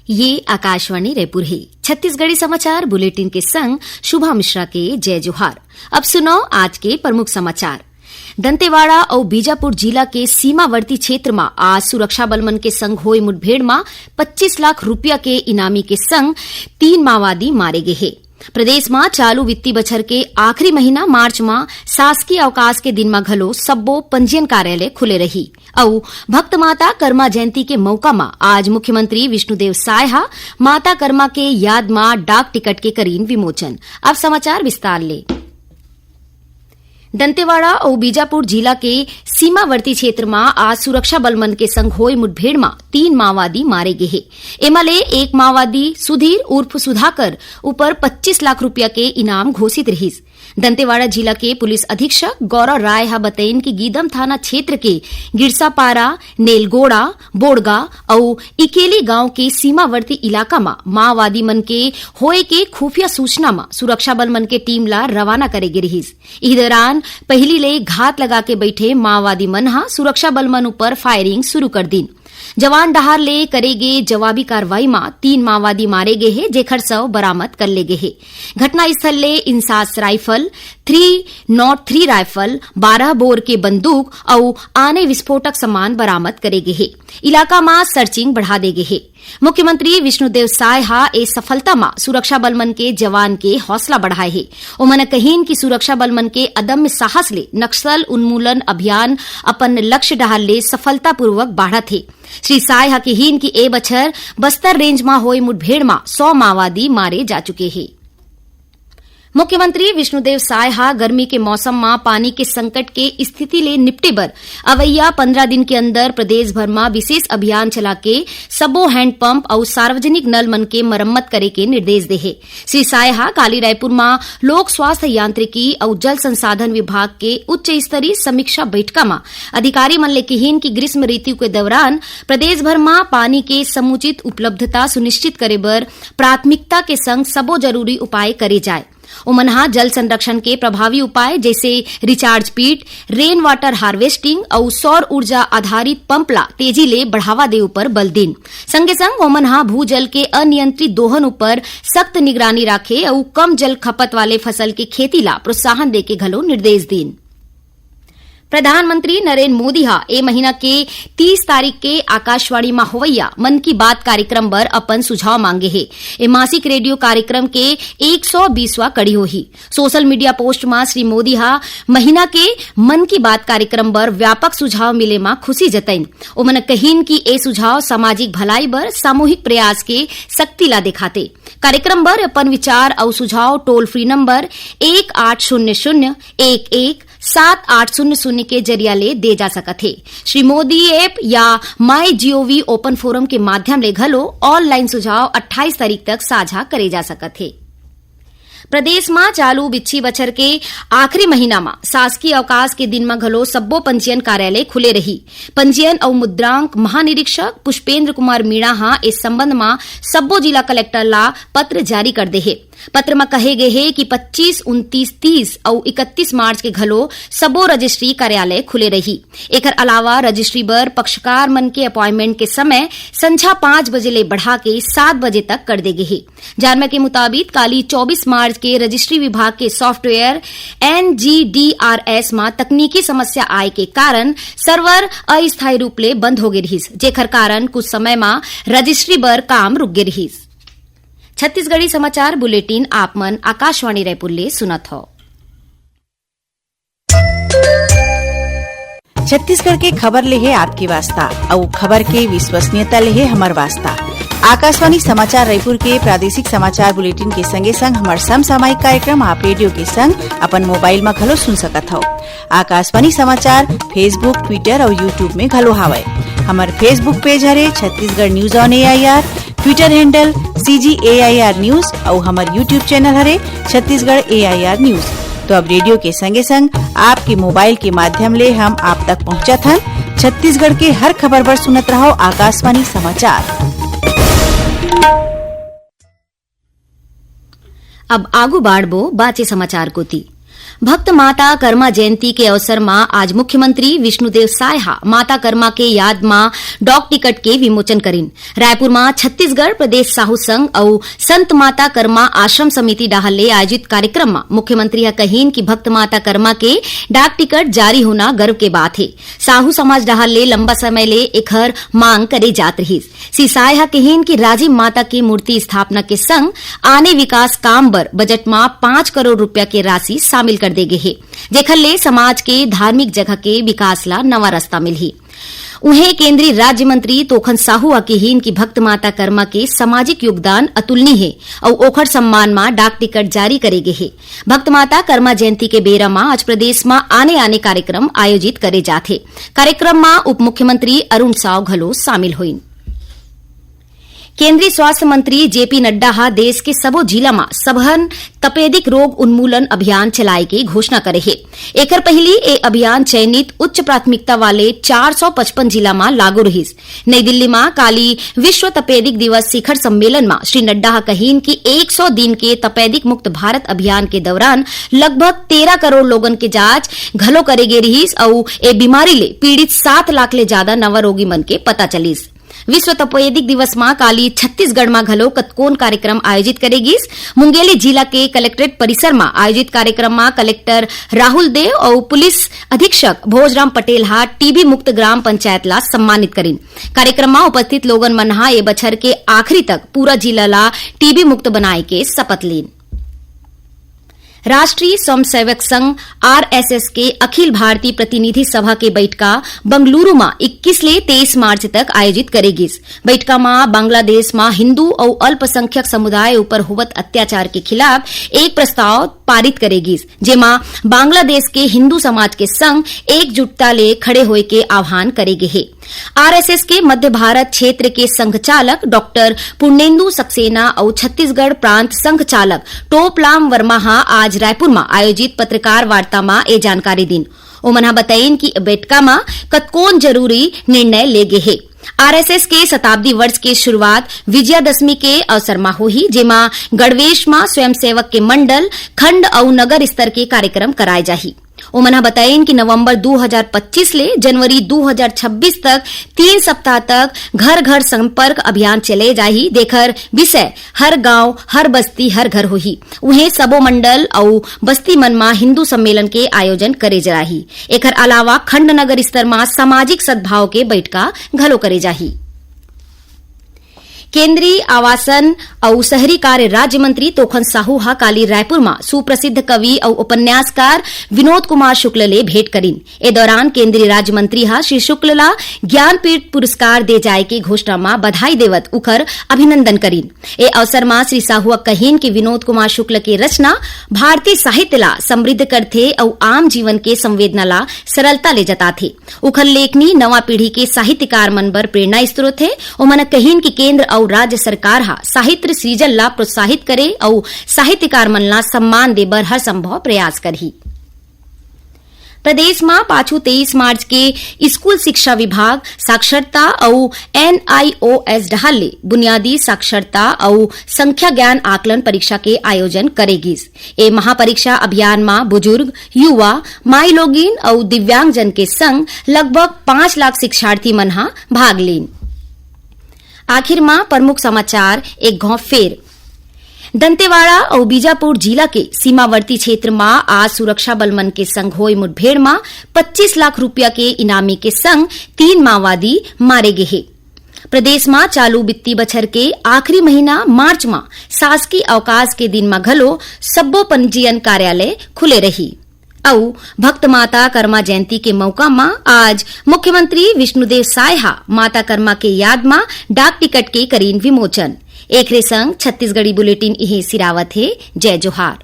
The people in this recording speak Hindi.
ये आकाशवाणी रायपुर है। छत्तीसगढ़ी समाचार बुलेटिन के संग शुभा मिश्रा के जय जोहार। अब सुनो आज के प्रमुख समाचार। दंतेवाड़ा और बीजापुर जिला के सीमावर्ती क्षेत्र में आज सुरक्षा बलमन के संग होई मुठभेड़ में 25 लाख रुपया के इनामी के संग 3 माओवादी मारे गए हैं। प्रदेश में चालू वित्तीय बछर के आखिरी महीना मार्च में शासकीय अवकाश के दिन में घलो सब्बो पंजीयन कार्यालय खुले रही और भक्त माता कर्मा जयंती के मौका में आज मुख्यमंत्री विष्णुदेव साय माता कर्मा के याद में डाक टिकट के करीन विमोचन। अब समाचार विस्तार ले। दंतेवाड़ा और बीजापुर जिला के सीमावर्ती क्षेत्र में आज सुरक्षा बलमन के संग होई मुठभेड़ में 3 माओवादी मारे गए हैं। एमले एक माओवादी सुधीर उर्फ सुधाकर ऊपर 25 लाख रुपया के इनाम घोषित रहीस। दंतेवाड़ा जिला के पुलिस अधीक्षक गौरव राय बतैन कि गीदम थाना क्षेत्र के गिरसापारा, नेलगोड़ा, बोड़गा और इकेली गांव के सीमावर्ती इलाका में माओवादी मन के होए के खुफिया सूचना में सुरक्षा बल मन के टीम ला रवाना करे गे रहीस। इस दौरान पहली ले घात लगा के बैठे माओवादी मन सुरक्षा बल मन ऊपर फायरिंग शुरू कर दीन। जवान डहार ले करेगे जवाबी कार्रवाई में 3 माओवादी मारे गए हैं, जेखर शव बरामद कर ले गए हैं। घटनास्थल ले इंसास राइफल, 303 राइफल, 12 बोर के बंदूक और आने विस्फोटक सामान बरामद करे गए हैं। इलाका में सर्चिंग बढ़ा दे गए हैं। मुख्यमंत्री विष्णुदेव साय ए सफलता में सुरक्षा बलमन के जवान के हौसला बढ़ाए है। उन्होंने कहीन कि सुरक्षा बलमन के अदम्य साहस ले नक्सल उन्मूलन अभियान अपन लक्ष्य डहार ले सफलतापूर्वक बढ़त है। श्री साय कहीन कि ए बछर बस्तर रेंज में होई मुठभेड़ में 100 माओवादी मारे जा चुके हैं। मुख्यमंत्री विष्णुदेव साय गर्मी के मौसम में पानी के संकट के स्थिति ले निपटे बर अवैया 15 दिन के अंदर प्रदेश भर में विशेष अभियान चला के सबो हैंडपंप और सार्वजनिक नल मन के मरम्मत करे के निर्देश दे है। श्री साय काली रायपुर में लोक स्वास्थ्य यांत्रिकी और जल संसाधन विभाग के उच्च स्तरीय समीक्षा बैठक में अधिकारी मन ले कहीन कि ग्रीष्म ऋतु के दौरान प्रदेश भर में पानी के समुचित उपलब्धता सुनिश्चित करे बर प्राथमिकता के संग सबो जरूरी उपाय करे जाए। उमनहा जल संरक्षण के प्रभावी उपाय जैसे रिचार्ज पीट, रेन वाटर हार्वेस्टिंग और सौर ऊर्जा आधारित पंप ला तेजी ले बढ़ावा दे ऊपर बल दिन। संगे संग उमनहा भूजल के अनियंत्रित दोहन ऊपर सख्त निगरानी राखे और कम जल खपत वाले फसल के खेती ला प्रोत्साहन दे के घलो निर्देश दिन। प्रधानमंत्री नरेंद्र मोदी ए महीना के 30 तारीख के आकाशवाणी में होवैया मन की बात कार्यक्रम पर अपन सुझाव मांगे है। ए मासिक रेडियो कार्यक्रम के 120वां कड़ी होही। सोशल मीडिया पोस्ट में श्री मोदी महीना के मन की बात कार्यक्रम पर व्यापक सुझाव मिले में खुशी जतैन। उन्होंने कहीन कि ए सुझाव सामाजिक भलाई बर सामूहिक प्रयास के शक्ति ला दिखाते। कार्यक्रम पर अपन विचार और सुझाव टोल फ्री नंबर 1800-11-7800 के जरिया ले दे जा सकत है। श्री मोदी ऐप या माई जीओवी ओपन फोरम के माध्यम ले घलो ऑनलाइन सुझाव 28 तारीख तक साझा करे जा सकत है। प्रदेश में चालू वित्तीय बछर के आखिरी महीना में शासकीय अवकाश के दिन में घलो सब्बो पंजीयन कार्यालय खुले रही। पंजीयन और मुद्रांक महानिरीक्षक पुष्पेंद्र कुमार मीणा इस संबंध में सब्बो जिला कलेक्टर ला पत्र जारी कर दे है। पत्र में कहे गए है कि 25, 29, 30 और 31 मार्च के घलो सबो रजिस्ट्री कार्यालय खुले रही। एकर अलावा रजिस्ट्री बर पक्षकार मन के अपॉइंटमेंट के समय संझा 5 बजे ले बढ़ा के 7 बजे तक कर दे गए है। जानकारी के मुताबिक काली 24 मार्च के रजिस्ट्री विभाग के सॉफ्टवेयर NGDRS में तकनीकी समस्या आए के कारण सर्वर अस्थायी रूप ले बंद हो गए रहीस, जेकर कारण कुछ समय में रजिस्ट्री बर काम रुक गए रहीस। छत्तीसगढ़ी समाचार बुलेटिन आप मन आकाशवाणी रायपुर ले सुनत हो। छत्तीसगढ़ के खबर ले है आपकी वास्ता और खबर के विश्वसनीयता ले है हमार वास्ता। आकाशवाणी समाचार रायपुर के प्रादेशिक समाचार बुलेटिन के संगे संग हमार समसामयिक कार्यक्रम आप रेडियो के संग अपन मोबाइल में घलो सुन सकत हो। आकाशवाणी समाचार फेसबुक, ट्विटर और यूट्यूब में घलो हावय। हमार Facebook page Hare Chhattisgarh news on AIR, Twitter handle CGAIR news और हमार यूट्यूब चैनल हरे छत्तीसगढ़ AIR न्यूज। तो अब रेडियो के संगे संग आपके मोबाइल के माध्यम ले हम आप तक पहुंचत हन। छत्तीसगढ़ के हर खबर पर सुनत रहो आकाशवाणी समाचार। अब आगू बाढ़बो बाचे समाचार कोती। भक्त माता कर्मा जयंती के अवसर में आज मुख्यमंत्री विष्णुदेव सायहा माता कर्मा के याद में डाक टिकट के विमोचन करीन। रायपुर में छत्तीसगढ़ प्रदेश साहू संघ और संत माता कर्मा आश्रम समिति डाहले आयोजित कार्यक्रम में मुख्यमंत्री कहीन कि भक्त माता कर्मा के डाक टिकट जारी होना गर्व के बात है। साहू समाज डाहले लंबा समय ले एखर मांग करे जात रही। श्री सायहा कहीन कि राजीव माता की मूर्ति स्थापना के संग आने विकास काम बर बजट में 5 करोड़ रुपया के राशि शामिल कर दे गए, जेखर ले समाज के धार्मिक जगह के विकास ला नवा रास्ता मिलही। उन्हें केंद्रीय राज्य मंत्री तोखन साहू अकेहीन की भक्त माता कर्मा के सामाजिक योगदान अतुलनीय है और ओखर सम्मान में डाक टिकट जारी करे गए है। भक्त माता कर्मा जयंती के बेरा में आज प्रदेश में आने कार्यक्रम आयोजित करे जाते। कार्यक्रम में उप मुख्यमंत्री अरुण साव घलो शामिल हुईन। केंद्रीय स्वास्थ्य मंत्री जेपी नड्डा हा देश के सबो जिला में सघन तपेदिक रोग उन्मूलन अभियान चलाए के घोषणा करे है। एकर पहली ए अभियान चयनित उच्च प्राथमिकता वाले 455 जिला में लागू रहीस। नई दिल्ली में काली विश्व तपेदिक दिवस शिखर सम्मेलन में श्री नड्डा हा कहीन कि 100 दिन के तपेदिक मुक्त भारत अभियान के दौरान लगभग 13 करोड़ लोगन के जांच घलो करे गे रहीस और ए बीमारी ले पीड़ित 7 लाख ले ज्यादा नवा रोगी मन के पता चलीस। विश्व तपेदिक दिवस में काली छत्तीसगढ़ में घलो कतकोन कार्यक्रम आयोजित करेगीस। मुंगेली जिला के कलेक्ट्रेट परिसर में आयोजित कार्यक्रम में कलेक्टर राहुल देव और पुलिस अधीक्षक भोजराम पटेल हा टीबी मुक्त ग्राम पंचायत ला सम्मानित करीन। कार्यक्रम में उपस्थित लोगन मन हा ए बछर के आखिरी तक पूरा जिला ला टीबी मुक्त बनाए के शपथ लीन। राष्ट्रीय स्वयंसेवक संघ आरएसएस के अखिल भारतीय प्रतिनिधि सभा के बैठका बंगलुरु में 21 ले 23 मार्च तक आयोजित करेगी। बैठका में बांग्लादेश में हिंदू और अल्पसंख्यक समुदाय ऊपर होवत अत्याचार के खिलाफ एक प्रस्ताव पारित करेगी, जेमा बांग्लादेश के हिंदू समाज के संग एकजुटता ले खड़े होए के आह्वान करेगे है। आरएसएस के मध्य भारत क्षेत्र के संघ चालक डॉक्टर पुर्णेंदु सक्सेना और छत्तीसगढ़ प्रांत संघ चालक टोपलाम वर्मा हा आज रायपुर में आयोजित पत्रकार वार्ता में ए जानकारी दीन। ओमन बताइन कि बैठका में कतकोन जरूरी निर्णय ले गे है। आरएसएस के शताब्दी वर्ष के शुरुआत विजयादशमी के अवसर में होही, जेमा गणवेश में स्वयंसेवक के मंडल खंड और नगर स्तर के कार्यक्रम कराए जाही। ओमन बताइन कि नवंबर 2025 ले जनवरी 2026 तक 3 सप्ताह तक घर घर संपर्क अभियान चले जाही। देकर विषय हर गांव हर बस्ती हर घर होही। उन्हें सबो मंडल और बस्ती मन में हिंदू सम्मेलन के आयोजन करे जाही। एकर अलावा खंड नगर स्तर में सामाजिक सद्भाव के बैठका घलो करे जाही। केंद्रीय आवासन और शहरी कार्य राज्य मंत्री तोखन साहू हा काली रायपुर में सुप्रसिद्ध कवि और उपन्यासकार विनोद कुमार शुक्ल ले भेंट करीन। ए दौरान केंद्रीय राज्य मंत्री हा श्री शुक्ल ला ज्ञानपीठ पुरस्कार दे जाए के घोषणा में बधाई देवत उखर अभिनंदन करीन। ए अवसर में श्री साहू कहीन कि विनोद कुमार शुक्ल के रचना भारतीय साहित्य ला समृद्ध करथे और आम जीवन के संवेदना ला सरलता ले जताथे। उखर लेखनी नवा पीढ़ी के साहित्यकार मन बर प्रेरणा स्रोत है। उमन कहीन कि केंद्र और राज्य सरकार हा साहित्य सृजन ला प्रोत्साहित करे और साहित्यकार मन ला सम्मान दे बर हर संभव प्रयास करही। प्रदेश में पाछू 23 मार्च के स्कूल शिक्षा विभाग साक्षरता और NIOS डहाले बुनियादी साक्षरता और संख्या ज्ञान आकलन परीक्षा के आयोजन करेगी। ए महापरीक्षा अभियान में बुजुर्ग, युवा, माई लोगिन और दिव्यांगजन के संग लगभग 5 लाख शिक्षार्थी मन हा भाग लेन। आखिर में प्रमुख समाचार एक घाव फेर। दंतेवाड़ा और बीजापुर जिला के सीमावर्ती क्षेत्र में आज सुरक्षा बल मन के संग होई मुठभेड़ में 25 लाख रुपया के इनामी के संग 3 माओवादी मारे गए हैं। प्रदेश में चालू वित्तीय बछर के आखिरी महीना मार्च में शासकीय अवकाश के दिन में घलो सब्बो पंजीयन कार्यालय खुले रही। और भक्त माता कर्मा जयंती के मौका में आज मुख्यमंत्री विष्णुदेव सायहा माता कर्मा के याद में डाक टिकट के करीन विमोचन। एक संग छत्तीसगढ़ी बुलेटिन इहे सिरावत है। जय जोहार।